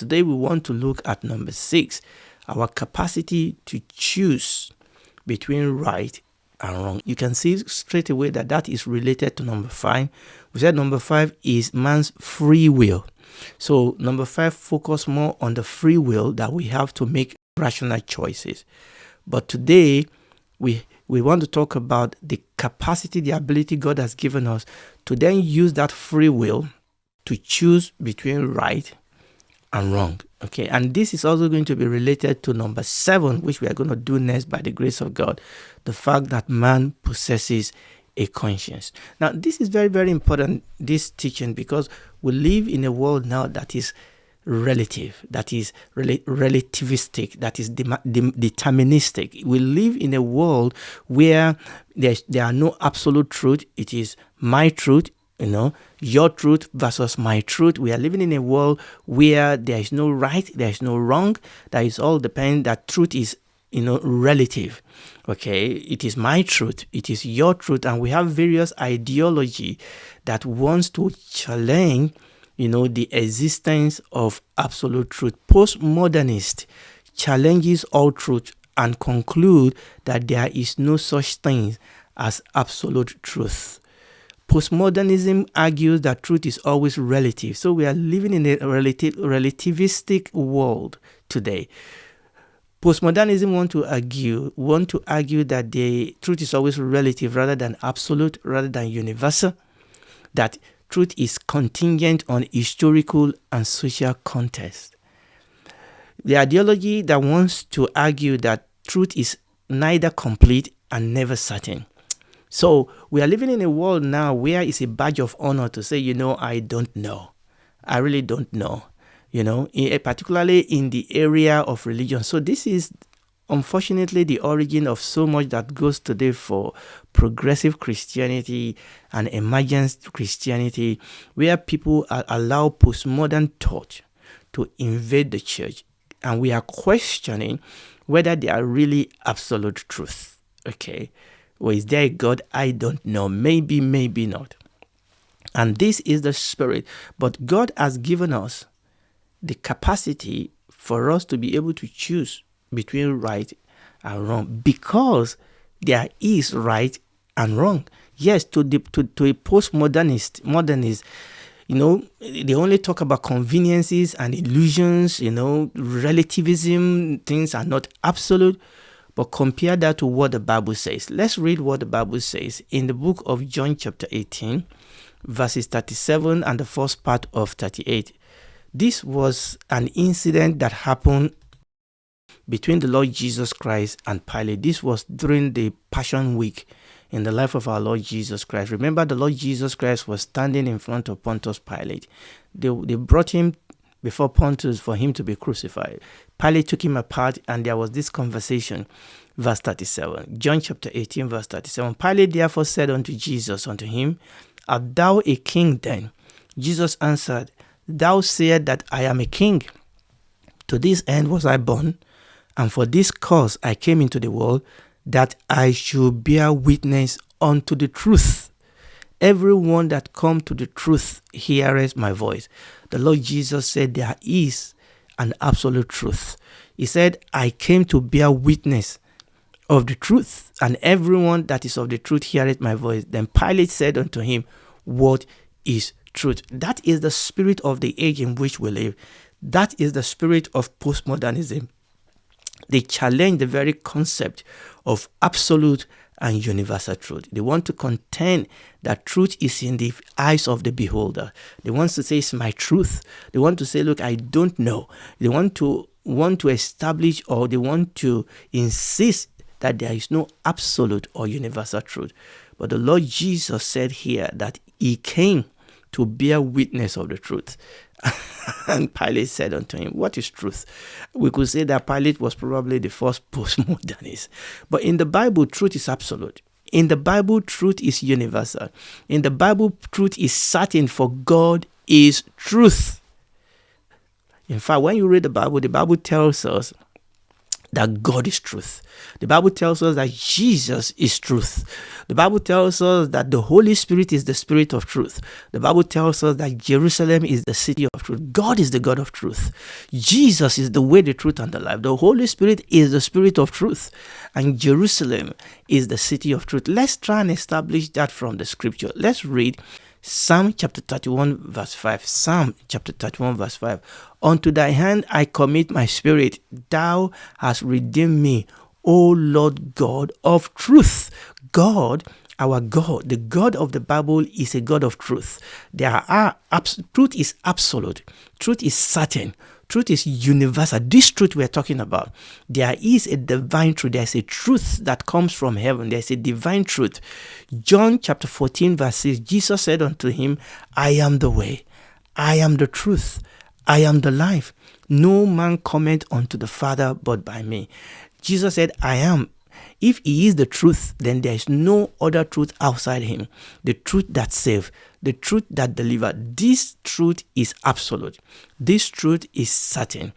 today we want to look at number 6, our capacity to choose between right and wrong. You can see straight away that that is related to number 5. We said number 5 is man's free will. So number 5 focus more on the free will that we have to make rational choices. But today we want to talk about the capacity, the ability God has given us to then use that free will to choose between right and wrong. Okay, and this is also going to be related to number 7, which we are going to do next by the grace of God, the fact that man possesses a conscience. Now, this is very, very important, this teaching, because we live in a world now that is relative, that is relativistic, that is deterministic. We live in a world where there are no absolute truth. It is my truth, your truth versus my truth. We are living in a world where there is no right, there is no wrong. That is all depend. That truth is, relative. Okay, it is my truth, it is your truth, and we have various ideology that wants to challenge, the existence of absolute truth. Postmodernist challenges all truth and conclude that there is no such thing as absolute truth. Postmodernism argues that truth is always relative. So we are living in a relativistic world today. Postmodernism want to argue that the truth is always relative rather than absolute, rather than universal, that truth is contingent on historical and social context. The ideology that wants to argue that truth is neither complete and never certain. So we are living in a world now where it's a badge of honor to say, I don't know. I really don't know, particularly in the area of religion. So this is unfortunately the origin of so much that goes today for progressive Christianity and emergent Christianity, where people allow postmodern thought to invade the church. And we are questioning whether they are really absolute truth. Okay. Or is there a God? I don't know. Maybe, maybe not. And this is the spirit. But God has given us the capacity for us to be able to choose between right and wrong, because there is right and wrong. Yes, to a postmodernist, they only talk about conveniences and illusions, relativism, things are not absolute. But compare that to what the Bible says. Let's read what the Bible says in the book of John chapter 18, verses 37 and the first part of 38. This was an incident that happened between the Lord Jesus Christ and Pilate. This was during the Passion Week in the life of our Lord Jesus Christ. Remember, the Lord Jesus Christ was standing in front of Pontius Pilate. They brought him before Pontius for him to be crucified. Pilate took him apart, and there was this conversation. Verse 37. John chapter 18, verse 37. Pilate therefore said unto him, Art thou a king then? Jesus answered, Thou sayest that I am a king. To this end was I born, and for this cause I came into the world, that I should bear witness unto the truth. Everyone that come to the truth heareth my voice. The Lord Jesus said there is an absolute truth. He said, I came to bear witness of the truth, and everyone that is of the truth heareth my voice. Then Pilate said unto him, What is truth? That is the spirit of the age in which we live. That is the spirit of postmodernism. They challenge the very concept of absolute and universal truth. They want to contend that truth is in the eyes of the beholder. They want to say it's my truth. They want to say, look, I don't know. They want to establish, or they want to insist that there is no absolute or universal truth. But the Lord Jesus said here that he came to bear witness of the truth. And Pilate said unto him, What is truth? We could say that Pilate was probably the first postmodernist. But in the Bible, truth is absolute. In the Bible, truth is universal. In the Bible, truth is certain, for God is truth. In fact, when you read the Bible tells us that God is truth. The Bible tells us that Jesus is truth. The Bible tells us that the Holy Spirit is the Spirit of truth. The Bible tells us that Jerusalem is the city of truth. God is the God of truth. Jesus is the way, the truth, and the life. The Holy Spirit is the Spirit of truth. And Jerusalem is the city of truth. Let's try and establish that from the scripture. Let's read Psalm chapter 31 verse 5. Psalm chapter 31 verse 5. Unto thy hand I commit my spirit. Thou hast redeemed me, O Lord God of truth. God, our God, the God of the Bible, is a God of truth. Truth is absolute. Truth is certain. Truth is universal. This truth we're talking about, there is a divine truth. There's a truth that comes from heaven. There's a divine truth. John chapter 14 verse 6, Jesus said unto him, I am the way, I am the truth, I am the life. No man cometh unto the Father but by me. Jesus said, I am. If he is the truth, then there is no other truth outside him. The truth that saves, the truth that delivers. This truth is absolute. This truth is certain.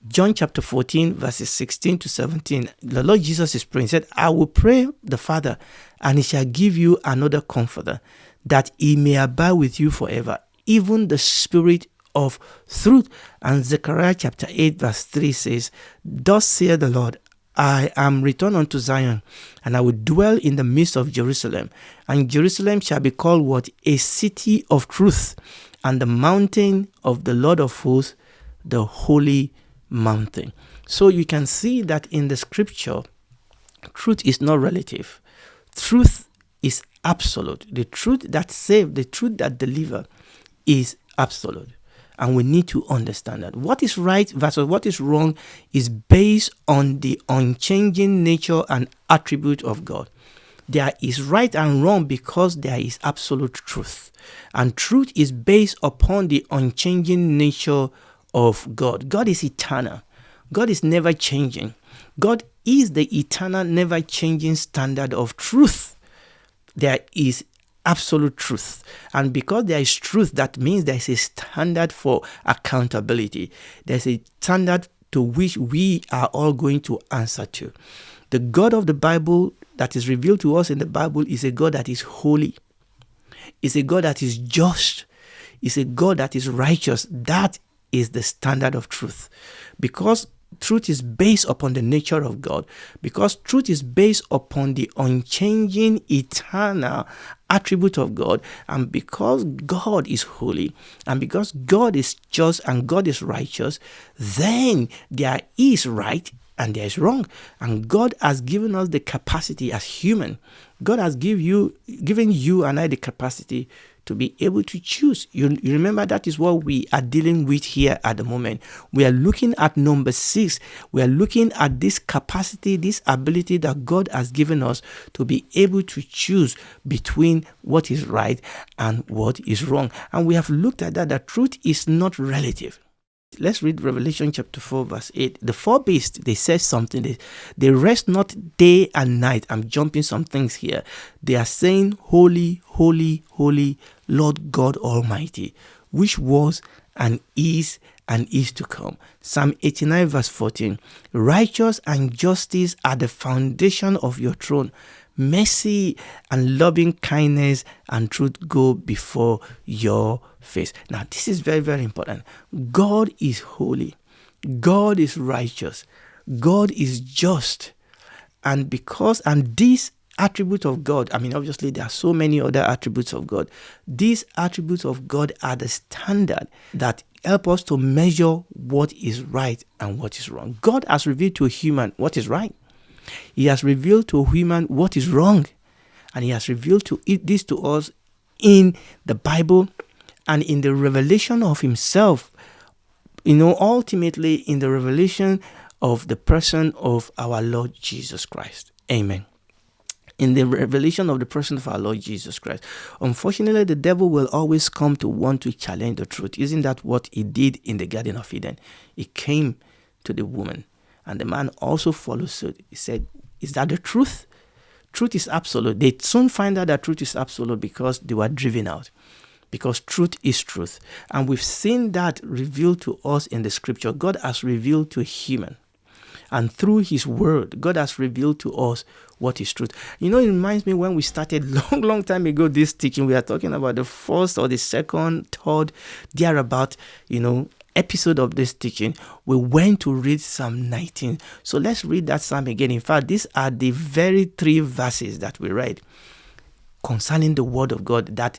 John chapter 14, verses 16 to 17. The Lord Jesus is praying. He said, I will pray the Father, and he shall give you another comforter, that he may abide with you forever, even the Spirit of truth. And Zechariah chapter 8, verse 3 says, Thus saith the Lord, I am returned unto Zion, and I will dwell in the midst of Jerusalem. And Jerusalem shall be called what? A city of truth, and the mountain of the Lord of hosts, the holy mountain. So you can see that in the scripture, truth is not relative. Truth is absolute. The truth that saves, the truth that delivers is absolute. And we need to understand that what is right versus what is wrong is based on the unchanging nature and attribute of God. There is right and wrong because there is absolute truth. And truth is based upon the unchanging nature of God. God is eternal. God is never changing. God is the eternal, never changing standard of truth. There is absolute truth. And because there is truth, that means there is a standard for accountability. There's a standard to which we are all going to answer to. The God of the Bible that is revealed to us in the Bible is a God that is holy. It's a God that is just. It's a God that is righteous. That is the standard of truth. Because truth is based upon the nature of God, because truth is based upon the unchanging, eternal attribute of God, and because God is holy, and because God is just and God is righteous, then there is right and there is wrong. And God has given us the capacity as human. God has given you and I the capacity to be able to choose. You remember that is what we are dealing with here at the moment. We are looking at number 6. We are looking at this capacity, this ability that God has given us to be able to choose between what is right and what is wrong. And we have looked at that truth is not relative. Let's read Revelation chapter 4 verse 8. The 4 beasts, they say something. They rest not day and night. I'm jumping some things here. They are saying, holy, holy, holy, Lord God Almighty, which was and is to come. Psalm 89 verse 14. Righteous and justice are the foundation of your throne. Mercy and loving kindness and truth go before your face. Now, this is very, very important. God is holy. God is righteous. God is just. And these attributes of God, obviously there are so many other attributes of God. These attributes of God are the standard that help us to measure what is right and what is wrong. God has revealed to a human what is right. He has revealed to a human what is wrong. And he has revealed this to us in the Bible and in the revelation of himself. Ultimately in the revelation of the person of our Lord Jesus Christ. Amen. In the revelation of the person of our Lord Jesus Christ. Unfortunately, the devil will always come to want to challenge the truth. Isn't that what he did in the Garden of Eden? He came to the woman. And the man also followed suit. He said, is that the truth? Truth is absolute. They soon find out that truth is absolute because they were driven out. Because truth is truth. And we've seen that revealed to us in the scripture. God has revealed to human. And through his word, God has revealed to us what is truth. It reminds me when we started long time ago, this teaching, we are talking about the first or the second, third, thereabout, episode of this teaching. We went to read Psalm 19. So let's read that Psalm again. In fact, these are the very 3 verses that we read concerning the word of God that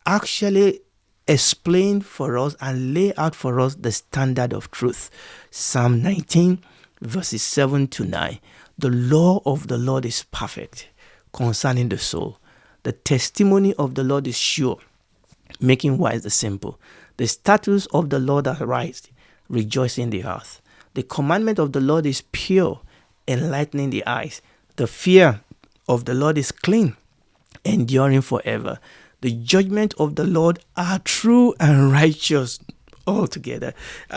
actually explain for us and lay out for us the standard of truth. Psalm 19, verses 7 to 9. The law of the Lord is perfect concerning the soul. The testimony of the Lord is sure, making wise the simple. The statutes of the Lord are right, rejoicing the heart. The commandment of the Lord is pure, enlightening the eyes. The fear of the Lord is clean, enduring forever. The judgment of the Lord are true and righteous altogether.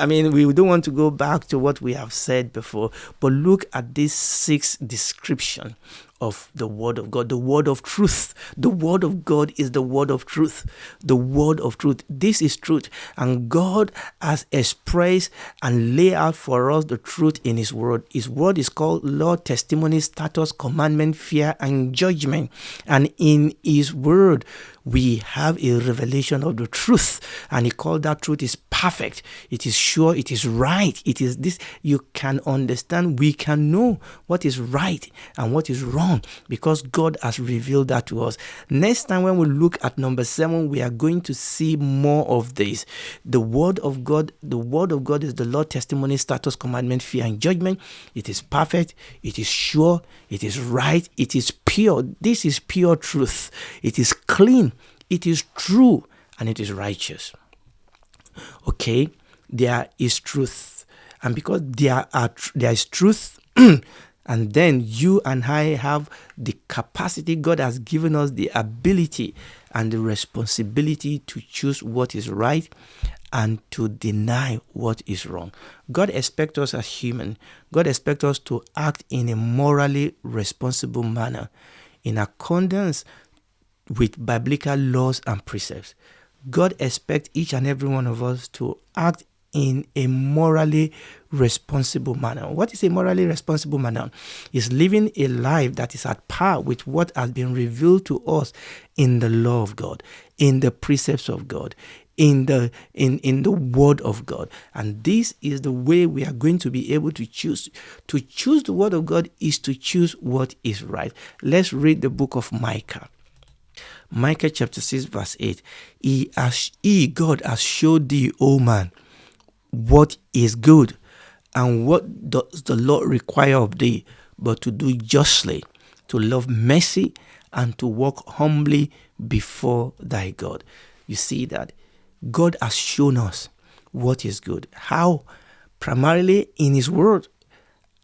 We don't want to go back to what we have said before, but look at this 6 description of the word of God, the word of truth. The word of God is the word of truth. The word of truth. This is truth. And God has expressed and laid out for us the truth in his word. His word is called law, testimony, status, commandment, fear, and judgment. And in his word, we have a revelation of the truth. And he called that truth is perfect. It is sure. It is right. It is this. You can understand. We can know what is right and what is wrong, because God has revealed that to us. Next time when we look at number 7, we are going to see more of this. The word of God is the law, testimony, status, commandment, fear, and judgment. It is perfect. It is sure. It is right. It is pure. This is pure truth. It is clean. It is true. And it is righteous. Okay, there is truth. And because there is truth, and then you and I have the capacity. God has given us the ability and the responsibility to choose what is right and to deny what is wrong. God expects us as human. God expects us to act in a morally responsible manner in accordance with biblical laws and precepts. God expects each and every one of us to act in a morally responsible manner. What is a morally responsible manner? Is living a life that is at par with what has been revealed to us in the law of God, in the precepts of God, in the word of God. And this is the way we are going to be able to choose. To choose the word of God is to choose what is right. Let's read the book of Micah. Micah chapter 6 verse 8. God has showed thee, O man, what is good, and what does the Lord require of thee, but to do justly, to love mercy, and to walk humbly before thy God. You see that God has shown us what is good. How? Primarily in his word,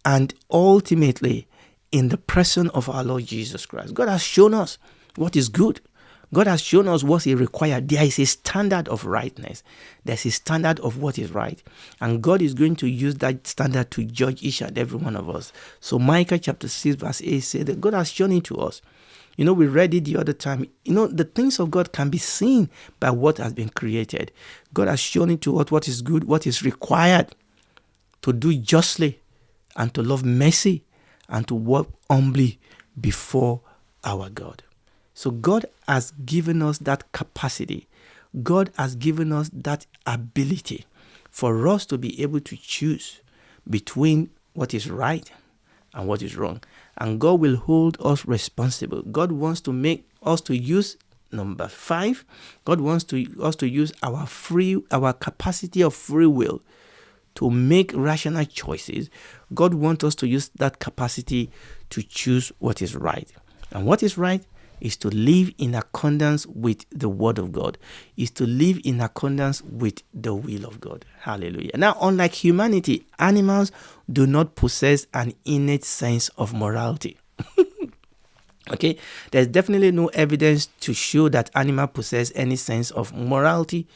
and ultimately in the person of our Lord Jesus Christ. God has shown us what is good. God has shown us what he required. There is a standard of rightness. There's a standard of what is right. And God is going to use that standard to judge each and every one of us. So Micah chapter 6 verse 8 says that God has shown it to us. We read it the other time. The things of God can be seen by what has been created. God has shown it to us what is good, what is required, to do justly, and to love mercy, and to walk humbly before our God. So God has given us that capacity. God has given us that ability for us to be able to choose between what is right and what is wrong. And God will hold us responsible. God wants to make us to use number 5. God wants us to use our capacity of free will to make rational choices. God wants us to use that capacity to choose what is right. And what is right is to live in accordance with the word of God, is to live in accordance with the will of God. Hallelujah. Now, unlike humanity, animals do not possess an innate sense of morality. Okay, there's definitely no evidence to show that animals possess any sense of morality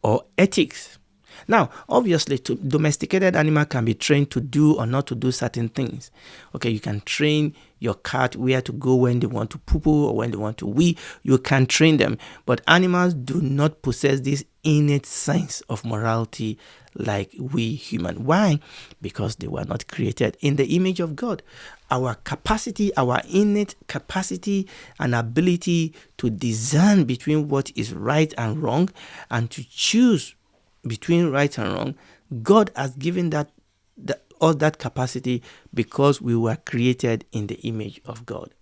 or ethics. Now, obviously, domesticated animal can be trained to do or not to do certain things. Okay, you can train your cat where to go when they want to poo-poo or when they want to wee. You can train them. But animals do not possess this innate sense of morality like we human. Why? Because they were not created in the image of God. Our capacity, our innate capacity and ability to discern between what is right and wrong and to choose between right and wrong, God has given all that capacity because we were created in the image of God.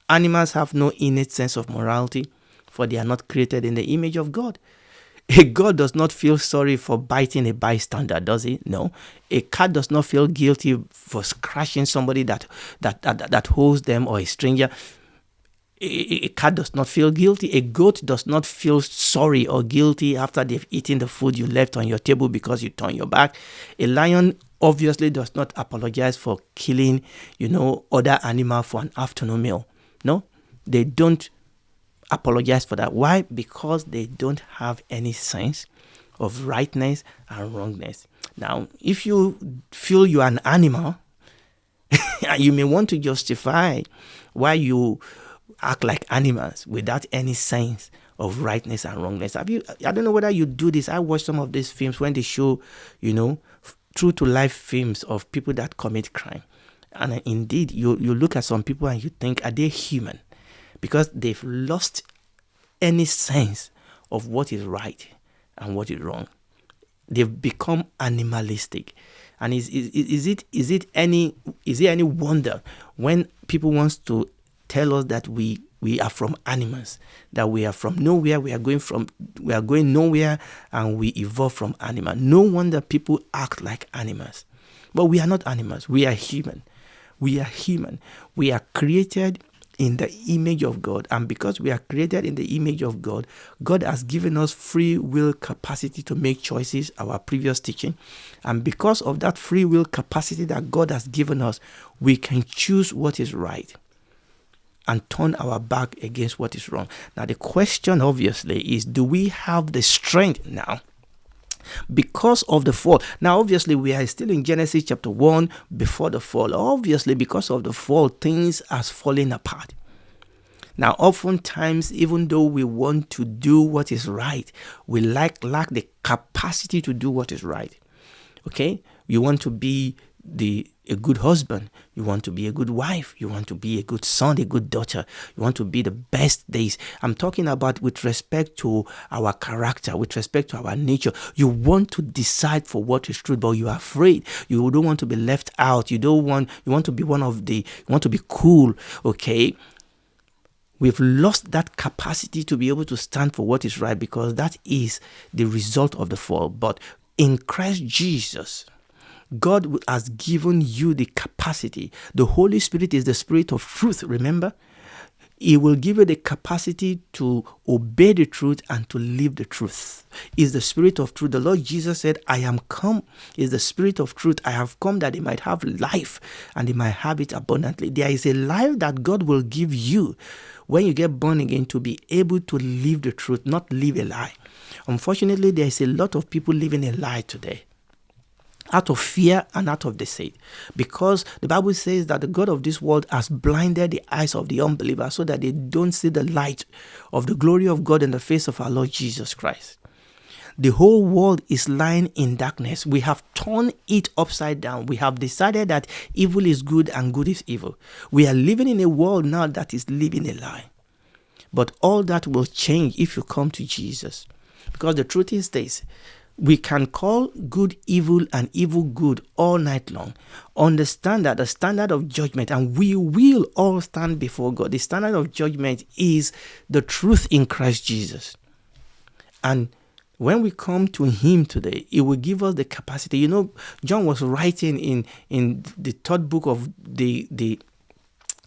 Animals have no innate sense of morality, for they are not created in the image of God. A God does not feel sorry for biting a bystander, does he? No. A cat does not feel guilty for scratching somebody that holds them or a stranger. A cat does not feel guilty. A goat does not feel sorry or guilty after they've eaten the food you left on your table because you turned your back. A lion obviously does not apologize for killing, other animal for an afternoon meal. No, they don't apologize for that. Why? Because they don't have any sense of rightness and wrongness. Now, if you feel you are an animal, you may want to justify why you act like animals without any sense of rightness and wrongness. I don't know whether you do this. I watch some of these films when they show, true to life films of people that commit crime. And indeed, you look at some people and you think, are they human? Because they've lost any sense of what is right and what is wrong. They've become animalistic. And is it any wonder when people wants to tell us that we are from animals, that we are from nowhere, we are going nowhere, and we evolve from animal. No wonder people act like animals. But we are not animals. We are human. We are human. We are created in the image of God. And because we are created in the image of God, God has given us free will capacity to make choices, our previous teaching. And because of that free will capacity that God has given us, we can choose what is right and turn our back against what is wrong. Now, the question obviously is, do we have the strength now because of the fall? Now, obviously, we are still in Genesis chapter 1 before the fall. Obviously, because of the fall, things are falling apart. Now, oftentimes, even though we want to do what is right, we lack the capacity to do what is right. Okay? You want to be a good husband, you want to be a good wife, you want to be a good son, a good daughter, you want to be the best days. I'm talking about with respect to our character, with respect to our nature. You want to decide for what is true, but you are afraid. You don't want to be left out. You want to be you want to be cool, okay? We've lost that capacity to be able to stand for what is right because that is the result of the fall. But in Christ Jesus, God has given you the capacity. The Holy Spirit is the Spirit of truth, remember? He will give you the capacity to obey the truth and to live the truth. Is the Spirit of truth. The Lord Jesus said, I am come, is the Spirit of truth. I have come that they might have life and they might have it abundantly. There is a life that God will give you when you get born again to be able to live the truth, not live a lie. Unfortunately, there is a lot of people living a lie today, out of fear and out of deceit, because the Bible says that the God of this world has blinded the eyes of the unbeliever so that they don't see the light of the glory of God in the face of our Lord Jesus Christ. The whole world is lying in darkness. We have turned it upside down. We have decided that evil is good and good is evil. We are living in a world now that is living a lie. But all that will change if you come to Jesus, because the truth is this: we can call good evil and evil good all night long. Understand that the standard of judgment, and we will all stand before God, the standard of judgment is the truth in Christ Jesus. And when we come to him today, it will give us the capacity. John was writing in the third book of the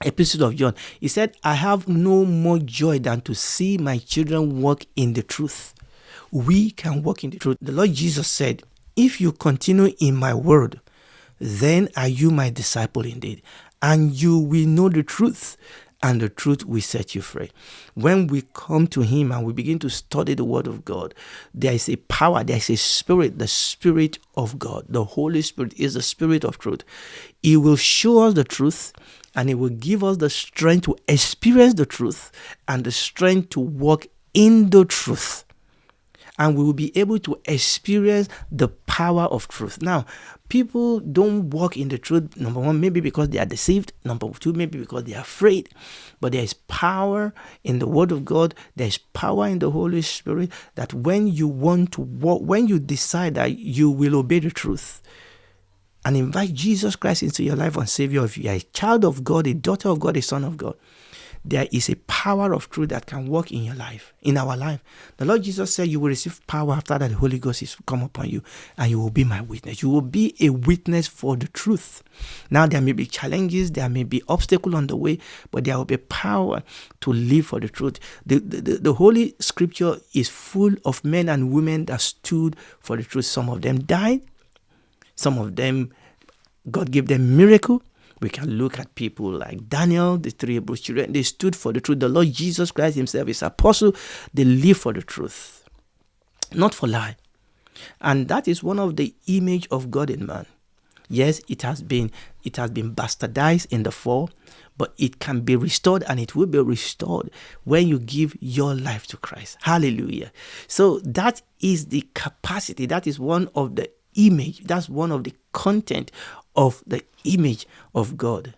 epistle of John. He said, I have no more joy than to see my children walk in the truth. We can walk in the truth. The Lord Jesus said, if you continue in my word, then are you my disciple indeed, and you will know the truth, and the truth will set you free. When we come to him and we begin to study the word of God, there is a power, there is a spirit, the Spirit of God. The Holy Spirit is the Spirit of truth. He will show us the truth, and he will give us the strength to experience the truth and the strength to walk in the truth. And we will be able to experience the power of truth. Now, people don't walk in the truth, number one, maybe because they are deceived. Number two, maybe because they are afraid. But there is power in the word of God. There is power in the Holy Spirit that when you want to walk, when you decide that you will obey the truth and invite Jesus Christ into your life and Savior, if you are a child of God, a daughter of God, a son of God, there is a power of truth that can work in your life, in our life. The Lord Jesus said you will receive power after that the Holy Ghost is come upon you, and you will be my witness. You will be a witness for the truth. Now there may be challenges, there may be obstacles on the way, but there will be power to live for the truth. The Holy Scripture is full of men and women that stood for the truth. Some of them died. Some of them, God gave them miracle. We can look at people like Daniel, the three Hebrew children. They stood for the truth. The Lord Jesus Christ himself is apostle. They live for the truth, not for lie. And that is one of the image of God in man. Yes, it has been bastardized in the fall, but it can be restored, and it will be restored when you give your life to Christ. Hallelujah. So that is the capacity. That is one of the image. That's one of the content of the image of God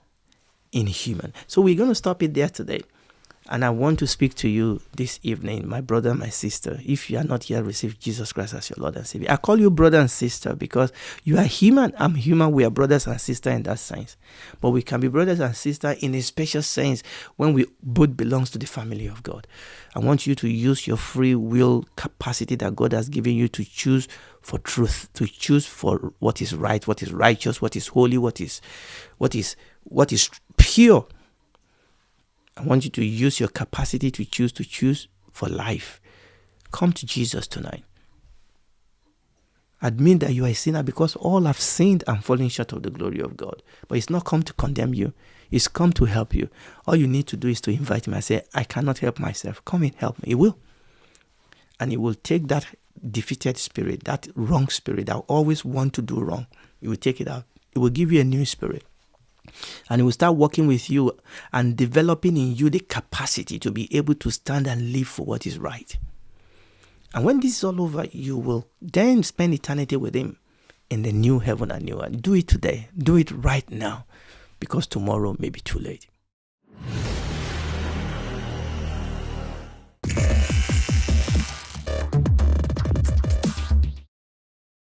in human. So we're going to stop it there today. And I want to speak to you this evening, my brother, my sister. If you are not yet received Jesus Christ as your Lord and Savior, I call you brother and sister because you are human. I'm human. We are brothers and sisters in that sense. But we can be brothers and sisters in a special sense when we both belong to the family of God. I want you to use your free will capacity that God has given you to choose for truth, to choose for what is right, what is righteous, what is holy, what is pure. I want you to use your capacity to choose for life. Come to Jesus tonight. Admit that you are a sinner because all have sinned and fallen short of the glory of God. But it's not come to condemn you. It's come to help you. All you need to do is to invite him and say, I cannot help myself. Come and help me. He will. And he will take that defeated spirit, that wrong spirit that always want to do wrong. He will take it out. He will give you a new spirit. And he will start working with you and developing in you the capacity to be able to stand and live for what is right. And when this is all over, you will then spend eternity with him in the new heaven and new earth. Do it today. Do it right now, because tomorrow may be too late.